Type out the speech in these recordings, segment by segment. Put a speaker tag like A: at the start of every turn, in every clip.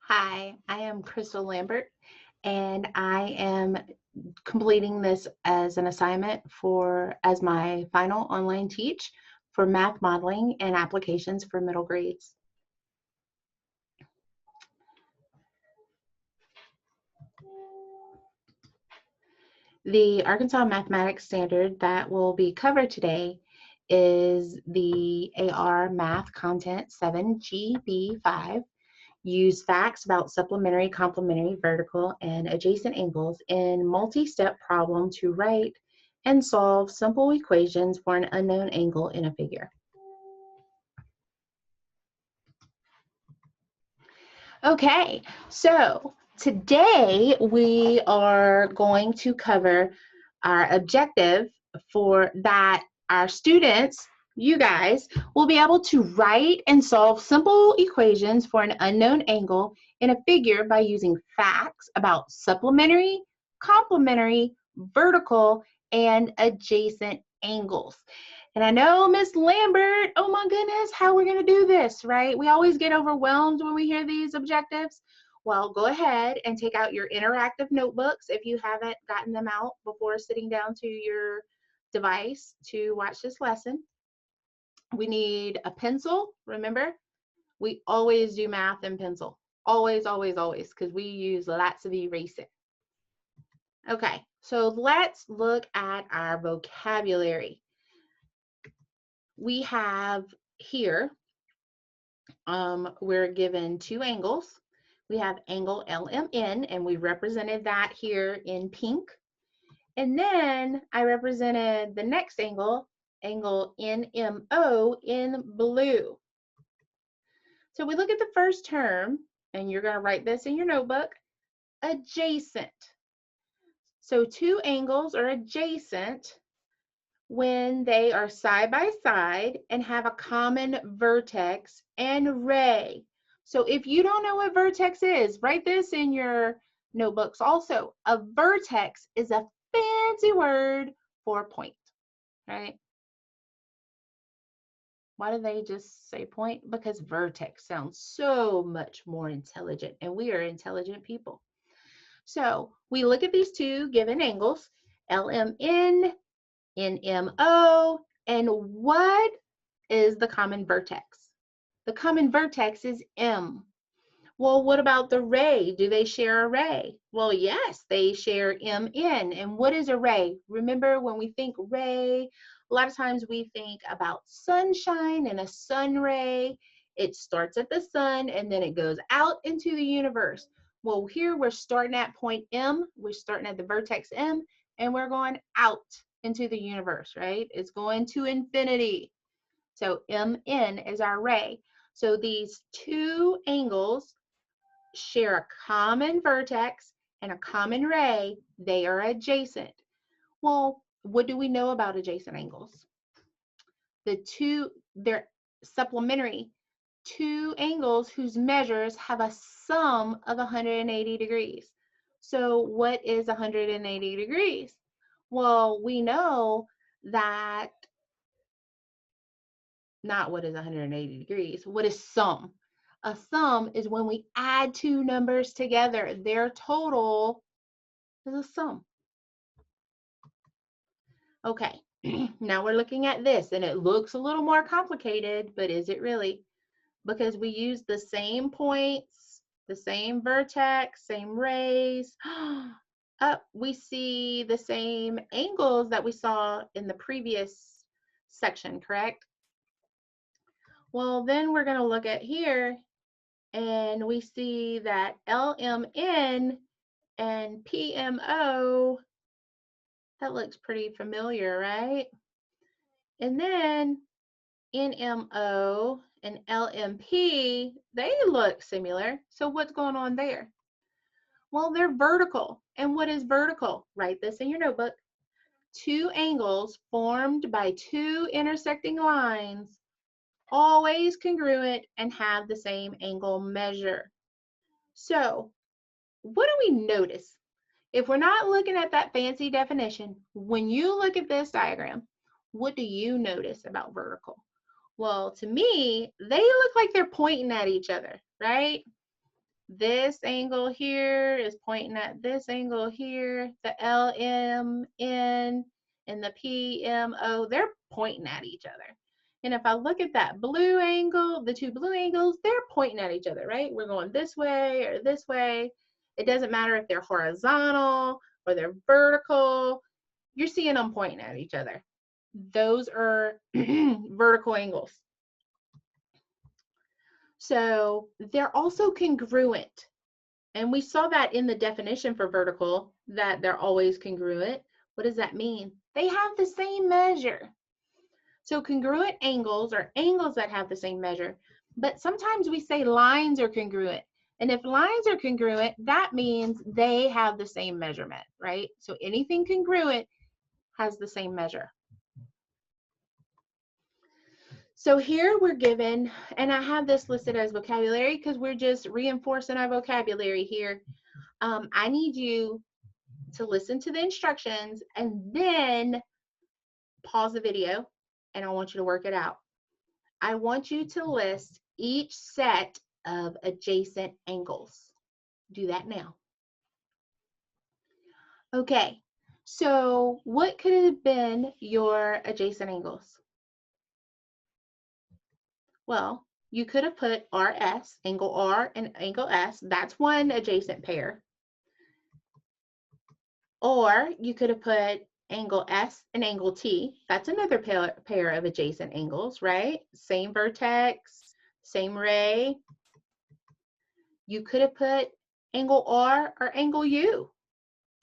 A: Hi, I am Crystal Lambert, and I am completing this as an assignment as my final online teach for math modeling and applications for middle grades. The Arkansas Mathematics Standard that will be covered today is the AR Math Content 7GB5. Use facts about supplementary, complementary, vertical, and adjacent angles in multi-step problem to write and solve simple equations for an unknown angle in a figure. Okay, so today we are going to cover our objective for that our students, you guys, will be able to write and solve simple equations for an unknown angle in a figure by using facts about supplementary, complementary, vertical, and adjacent angles. And I know, Miss Lambert, oh my goodness, how we're going to do this, right? We always get overwhelmed when we hear these objectives. Well, go ahead and take out your interactive notebooks if you haven't gotten them out before sitting down to your device to watch this lesson. We need a pencil. Remember, we always do math in pencil. Always, always, always, because we use lots of erasing. Okay, so let's look at our vocabulary. We have here, we're given two angles. We have angle LMN, and we represented that here in pink. And then I represented the next angle, angle NMO, in blue. So we look at the first term, and you're going to write this in your notebook, adjacent. So two angles are adjacent when they are side by side and have a common vertex and ray. So if you don't know what vertex is, write this in your notebooks also. A vertex is a fancy word for point, right? Why do they just say point? Because vertex sounds so much more intelligent, and we are intelligent people. So we look at these two given angles, LMN, NMO, and what is the common vertex? The common vertex is M. Well, what about the ray? Do they share a ray? Well, yes, they share MN. And what is a ray? Remember, when we think ray, a lot of times we think about sunshine and a sun ray. It starts at the sun and then it goes out into the universe. Well, here we're starting at point M. We're starting at the vertex M, and we're going out into the universe, right? It's going to infinity. So MN is our ray. So these two angles share a common vertex and a common ray. They are adjacent. Well, what do we know about adjacent angles? They're supplementary. Two angles whose measures have a sum of 180 degrees. So what is 180 degrees? Well, we know that, not what is 180 degrees, what is sum? A sum is when we add two numbers together. Their total is a sum. Okay, now we're looking at this, and it looks a little more complicated, but is it really? Because we use the same points, the same vertex, same rays. We see the same angles that we saw in the previous section, correct? Well, then we're going to look at here, and we see that LMN and PMO, that looks pretty familiar, right? And then NMO and LMP, they look similar. So what's going on there? Well, they're vertical. And what is vertical? Write this in your notebook. Two angles formed by two intersecting lines, always congruent and have the same angle measure. So what do we notice? If we're not looking at that fancy definition, when you look at this diagram, what do you notice about vertical? Well, to me, they look like they're pointing at each other, right? this angle here is pointing at this angle here. The LMN and the PMO, they're pointing at each other. And if I look at that blue angle, the two blue angles, they're pointing at each other, right? We're going this way or this way. It doesn't matter if they're horizontal or they're vertical. You're seeing them pointing at each other. Those are vertical angles. So they're also congruent. And we saw that in the definition for vertical, that they're always congruent. What does that mean? They have the same measure. So congruent angles are angles that have the same measure. But sometimes we say lines are congruent. And if lines are congruent, that means they have the same measurement, right? So anything congruent has the same measure. So here we're given, and I have this listed as vocabulary because we're just reinforcing our vocabulary here. I need you to listen to the instructions and then pause the video, and I want you to work it out. I want you to list each set of adjacent angles. Do that now. Okay, so what could have been your adjacent angles? Well, you could have put RS, angle R and angle S. That's one adjacent pair. Or you could have put angle S and angle T. That's another pair of adjacent angles, right? Same vertex, same ray. You could have put angle R or angle U.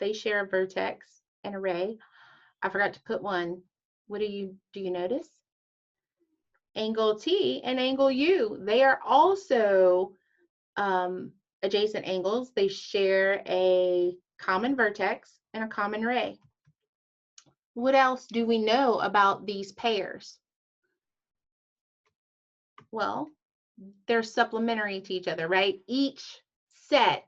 A: They share a vertex and a ray. I forgot to put one. What do you notice? Angle T and angle U. They are also adjacent angles. They share a common vertex and a common ray. What else do we know about these pairs? Well, they're supplementary to each other, right? Each set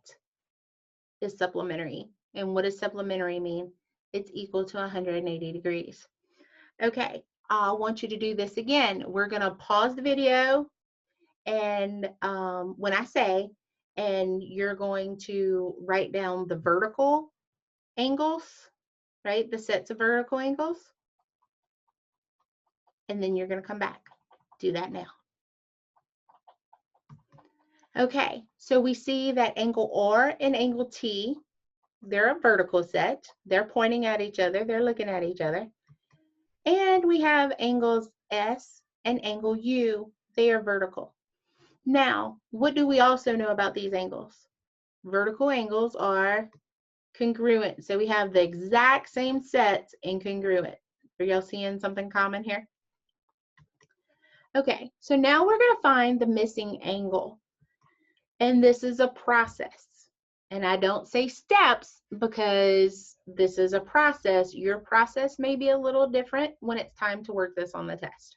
A: is supplementary. And what does supplementary mean? It's equal to 180 degrees. Okay, I want you to do this again. We're going to pause the video, and when I say, and you're going to write down the vertical angles, right? The sets of vertical angles. And then you're going to come back. Do that now. Okay, so we see that angle R and angle T, they're a vertical set. They're pointing at each other. They're looking at each other. And we have angles S and angle U. They are vertical. Now, what do we also know about these angles? Vertical angles are congruent. So we have the exact same sets in congruent. Are y'all seeing something common here? Okay, so now we're going to find the missing angle. And this is a process. And I don't say steps because this is a process. Your process may be a little different when it's time to work this on the test.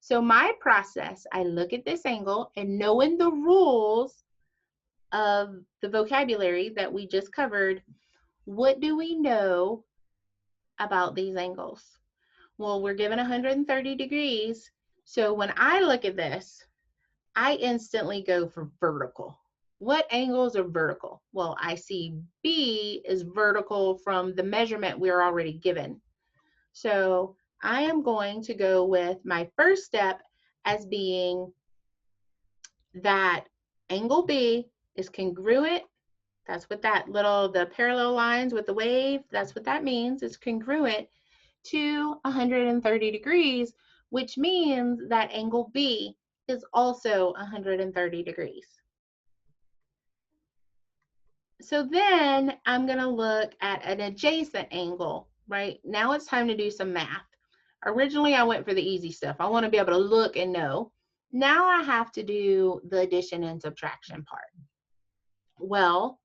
A: So my process, I look at this angle, and knowing the rules of the vocabulary that we just covered, what do we know about these angles? Well, we're given 130 degrees. So when I look at this, I instantly go for vertical. What angles are vertical? Well, I see B is vertical from the measurement we're already given. So I am going to go with my first step as being that angle B is congruent. That's what that the parallel lines with the wave, that's what that means. It's congruent to 130 degrees, which means that angle B is also 130 degrees. So then I'm going to look at an adjacent angle, right? Now it's time to do some math. Originally, I went for the easy stuff. I want to be able to look and know. Now I have to do the addition and subtraction part. Well,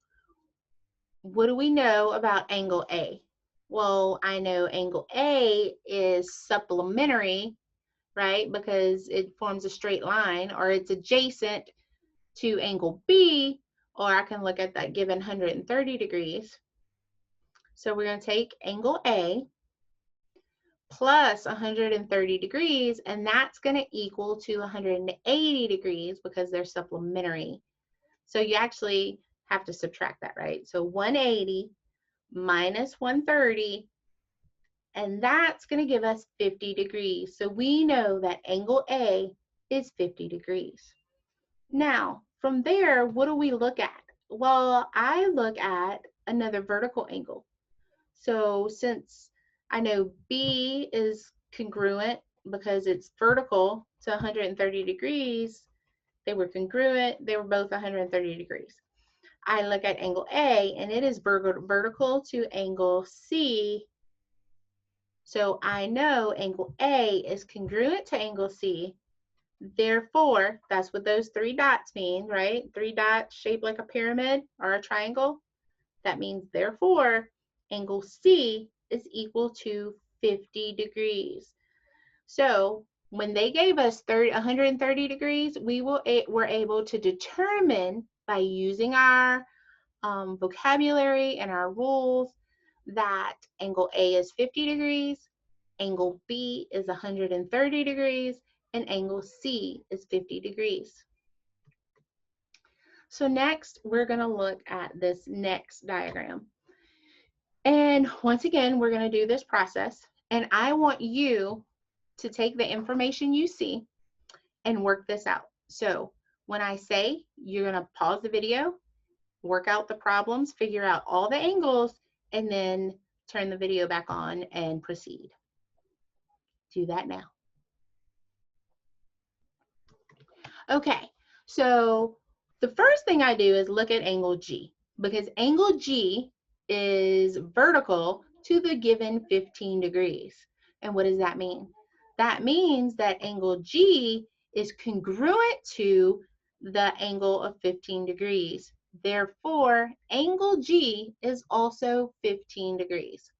A: what do we know about angle A? Well, I know angle A is supplementary, right? Because it forms a straight line, or it's adjacent to angle B, or I can look at that given 130 degrees. So we're going to take angle A plus 130 degrees, and that's going to equal to 180 degrees because they're supplementary. So you actually have to subtract that, right? So 180 minus 130, and that's going to give us 50 degrees. So we know that angle A is 50 degrees. Now, from there, what do we look at? Well, I look at another vertical angle. So since I know B is congruent because it's vertical to 130 degrees, they were congruent, they were both 130 degrees. I look at angle A, and it is vertical to angle C. So I know angle A is congruent to angle C. Therefore, that's what those three dots mean, right? Three dots shaped like a pyramid or a triangle. That means, therefore, angle C is equal to 50 degrees. So when they gave us 130 degrees, we were able to determine by using our vocabulary and our rules that angle A is 50 degrees, angle B is 130 degrees, and angle C is 50 degrees. So next, we're going to look at this next diagram. And once again, we're going to do this process. And I want you to take the information you see and work this out. So when I say, you're going to pause the video, work out the problems, figure out all the angles, and then turn the video back on and proceed. Do that now. Okay, so the first thing I do is look at angle G, because angle G is vertical to the given 15 degrees. And what does that mean? That means that angle G is congruent to the angle of 15 degrees. Therefore, angle G is also 15 degrees.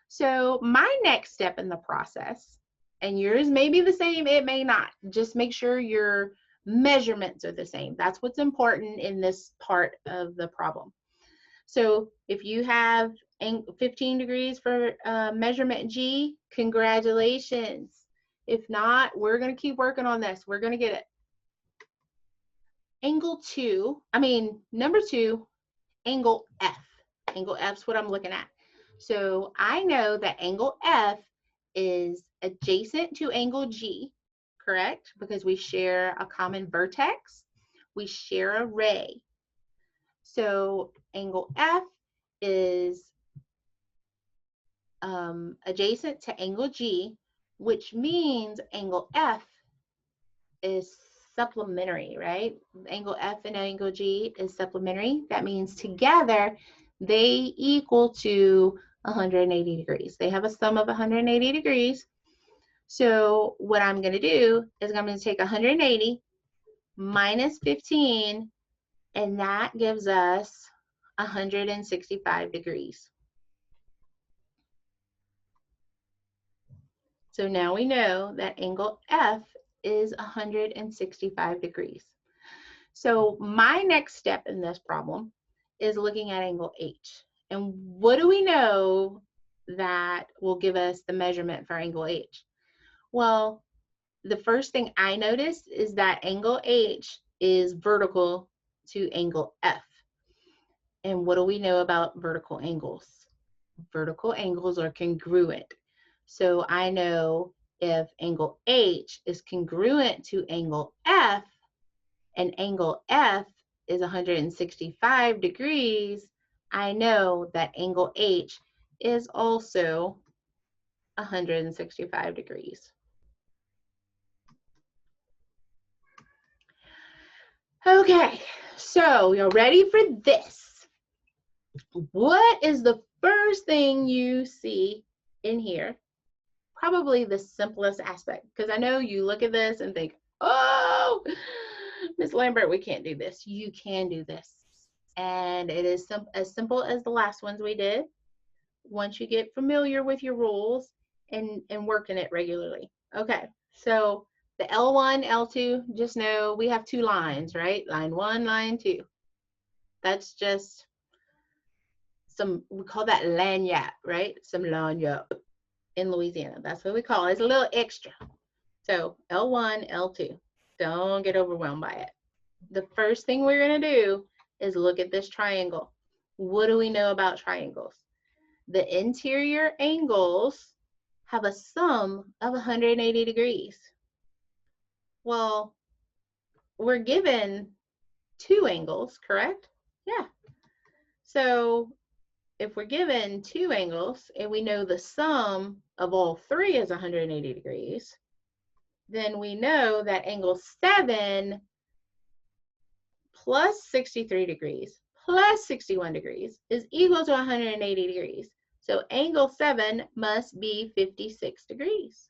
A: So my next step in the process, and yours may be the same, it may not. Just make sure your measurements are the same. That's what's important in this part of the problem. So if you have 15 degrees for measurement G, congratulations. If not, we're going to keep working on this. We're going to get it. Number 2, angle F. Angle F is what I'm looking at. So I know that angle F is adjacent to angle G, correct? Because we share a common vertex. We share a ray. So angle F is adjacent to angle G, which means angle F is supplementary, right? Angle F and angle G is supplementary. That means together they equal to 180 degrees. They have a sum of 180 degrees. So what I'm going to do is I'm going to take 180 minus 15, and that gives us 165 degrees. So now we know that angle F is 165 degrees. So my next step in this problem is looking at angle H. And what do we know that will give us the measurement for angle H? Well, the first thing I noticed is that angle H is vertical to angle F. And what do we know about vertical angles? Vertical angles are congruent. So I know if angle H is congruent to angle F, and angle F is 165 degrees, I know that angle H is also 165 degrees. Okay, so you're ready for this. What is the first thing you see in here? Probably the simplest aspect, because I know you look at this and think, oh, Miss Lambert, we can't do this. You can do this. And it is as simple as the last ones we did. Once you get familiar with your rules and working it regularly. Okay, so the L1, L2, just know we have 2 lines, right? Line 1, line 2. That's just we call that lagniappe, right? Some lagniappe in Louisiana. That's what we call it. It's a little extra. So L1, L2. Don't get overwhelmed by it. The first thing we're going to do is look at this triangle. What do we know about triangles? The interior angles have a sum of 180 degrees. Well, we're given two angles, correct? Yeah. So if we're given two angles and we know the sum of all three is 180 degrees, then we know that angle 7 plus 63 degrees plus 61 degrees is equal to 180 degrees. So angle 7 must be 56 degrees.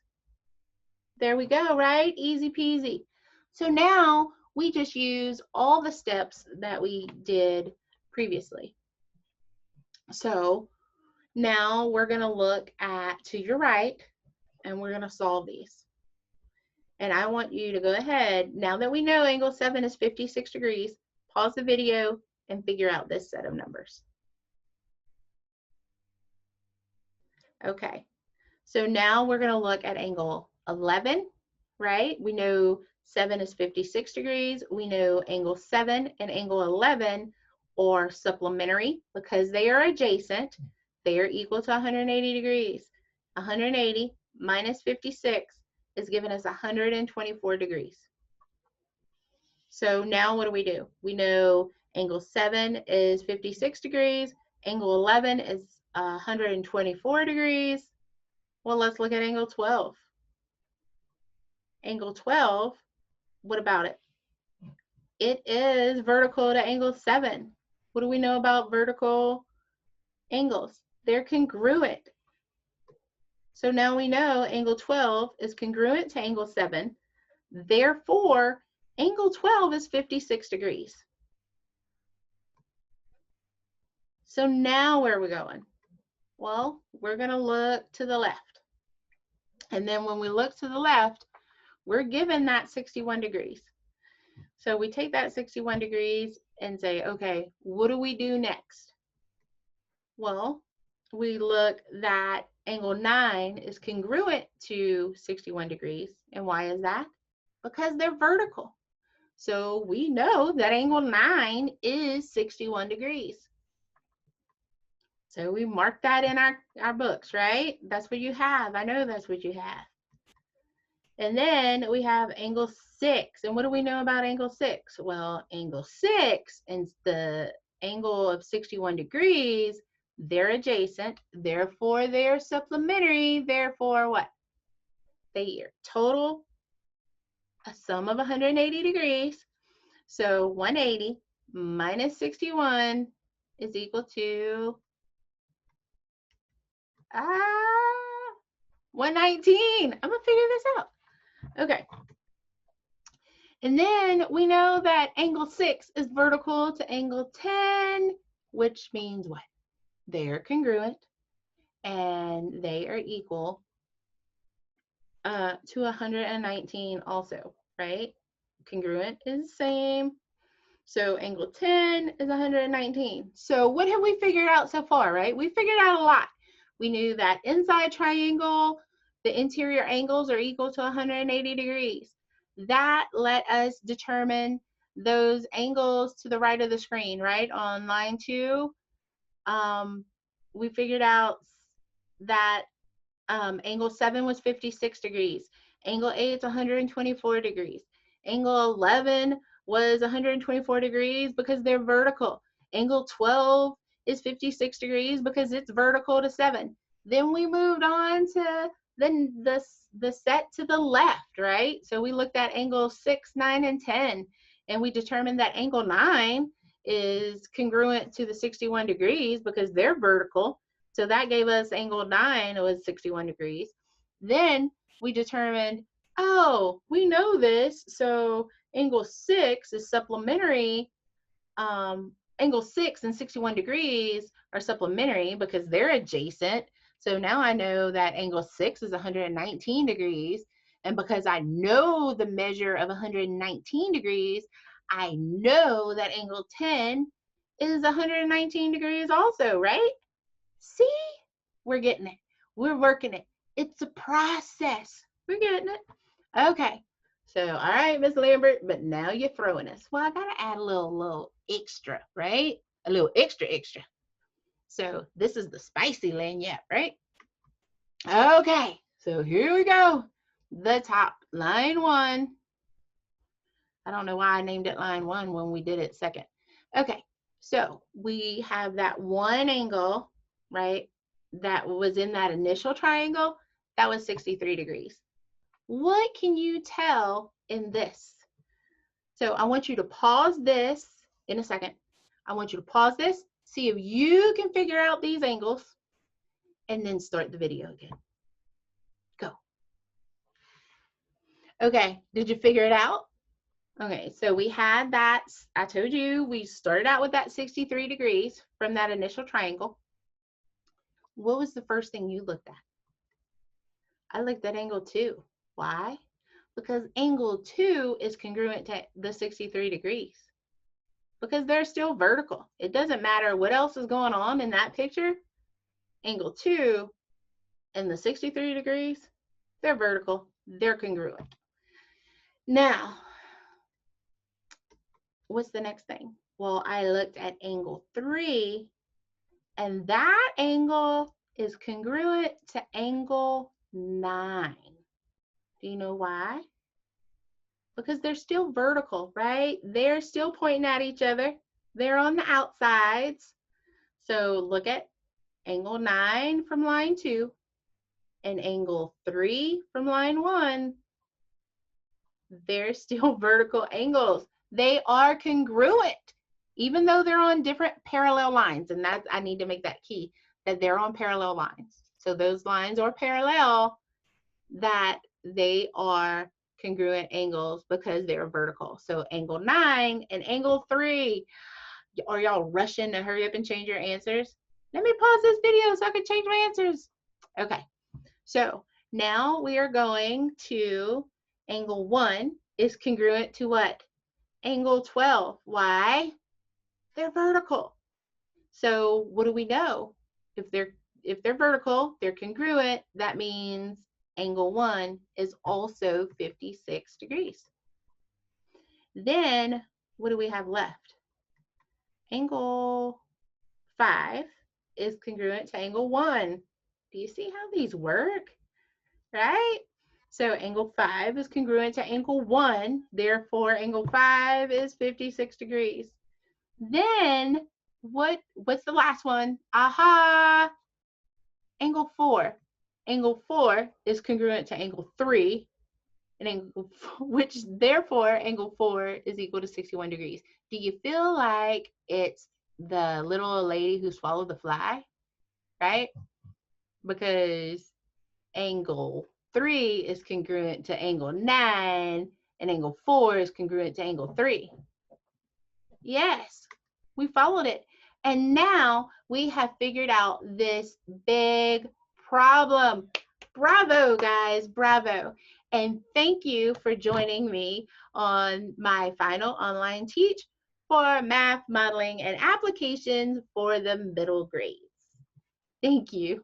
A: There we go, right? Easy peasy. So now we just use all the steps that we did previously. So now we're going to look at to your right and we're going to solve these. And I want you to go ahead, now that we know angle 7 is 56 degrees, pause the video and figure out this set of numbers. Okay, so now we're going to look at angle 11, right? We know 7 is 56 degrees. We know angle 7 and angle 11 are supplementary because they are adjacent. They are equal to 180 degrees. 180 minus 56 is giving us 124 degrees. So now what do? We know angle 7 is 56 degrees. Angle 11 is 124 degrees. Well, let's look at angle 12. Angle 12, what about it? It is vertical to angle 7. What do we know about vertical angles? They're congruent. So now we know angle 12 is congruent to angle 7. Therefore, angle 12 is 56 degrees. So now where are we going? Well, we're going to look to the left. And then when we look to the left, we're given that 61 degrees. So we take that 61 degrees and say, okay, what do we do next? Well, we look that angle 9 is congruent to 61 degrees. And why is that? Because they're vertical. So we know that angle 9 is 61 degrees. So we mark that in our books, right? That's what you have. I know that's what you have. And then we have angle 6. And what do we know about angle 6? Well, angle 6 and the angle of 61 degrees, they're adjacent. Therefore, they're supplementary. Therefore, what? They are total a sum of 180 degrees. So 180 minus 61 is equal to 119. I'm going to figure this out. Okay. And then we know that angle 6 is vertical to angle 10, which means what? They are congruent and they are equal to 119 also, right? Congruent is the same. So angle 10 is 119. So what have we figured out so far, right? We figured out a lot. We knew that inside triangle, the interior angles are equal to 180 degrees. That let us determine those angles to the right of the screen, right? On line 2, we figured out that angle 7 was 56 degrees. Angle 8 is 124 degrees. Angle 11 was 124 degrees because they're vertical. Angle 12 is 56 degrees because it's vertical to 7. Then we moved on to the set to the left, right? So we looked at angle 6, 9, and 10, and we determined that angle 9 is congruent to the 61 degrees because they're vertical. So that gave us angle 9 was 61 degrees. Then we determined, oh, we know this, so angle 6 is supplementary. Angle 6 and 61 degrees are supplementary because they're adjacent. So now I know that angle 6 is 119 degrees. And because I know the measure of 119 degrees, I know that angle 10 is 119 degrees also, right? See? We're getting it. We're working it. It's a process. We're getting it. Okay. So, all right, Miss Lambert, but now you're throwing us. Well, I gotta add a little extra, right? A little extra. So this is the spicy lanyard, right? Okay, so here we go. The top, line 1. I don't know why I named it line 1 when we did it second. Okay, so we have that one angle, right? That was in that initial triangle. That was 63 degrees. What can you tell in this? So I want you to pause this in a second. I want you to pause this, see if you can figure out these angles, and then start the video again. Go. Okay, did you figure it out? Okay, so we had that, I told you, we started out with that 63 degrees from that initial triangle. What was the first thing you looked at? I looked at angle 2. Why? Because angle 2 is congruent to the 63 degrees. Because they're still vertical. It doesn't matter what else is going on in that picture. Angle 2 and the 63 degrees, they're vertical. They're congruent. Now, what's the next thing? Well, I looked at angle 3, and that angle is congruent to angle 9. Do you know why? Because they're still vertical, right? They're still pointing at each other. They're on the outsides. So look at angle 9 from line 2 and angle 3 from line 1. They're still vertical angles. They are congruent, even though they're on different parallel lines. And that's, I need to make that key, that they're on parallel lines. So those lines are parallel, that they are congruent angles because they're vertical. So angle 9 and angle 3. Are y'all rushing to hurry up and change your answers? Let me pause this video so I can change my answers. Okay, so now we are going to angle 1 is congruent to what? Angle 12. Why? They're vertical. So what do we know? If they're vertical, they're congruent, that means angle 1 is also 56 degrees. Then what do we have left? Angle 5 is congruent to angle 1. Do you see how these work? Right? So angle 5 is congruent to angle 1. Therefore, angle 5 is 56 degrees. Then what's the last one? Aha! Angle 4. Angle 4 is congruent to angle 3, and angle, which therefore angle 4 is equal to 61 degrees. Do you feel like it's the little lady who swallowed the fly? Right? Because angle 3 is congruent to angle 9, and angle 4 is congruent to angle 3. Yes, we followed it. And now we have figured out this big problem. Bravo, guys, bravo. And thank you for joining me on my final online teach for math, modeling, and applications for the middle grades. Thank you.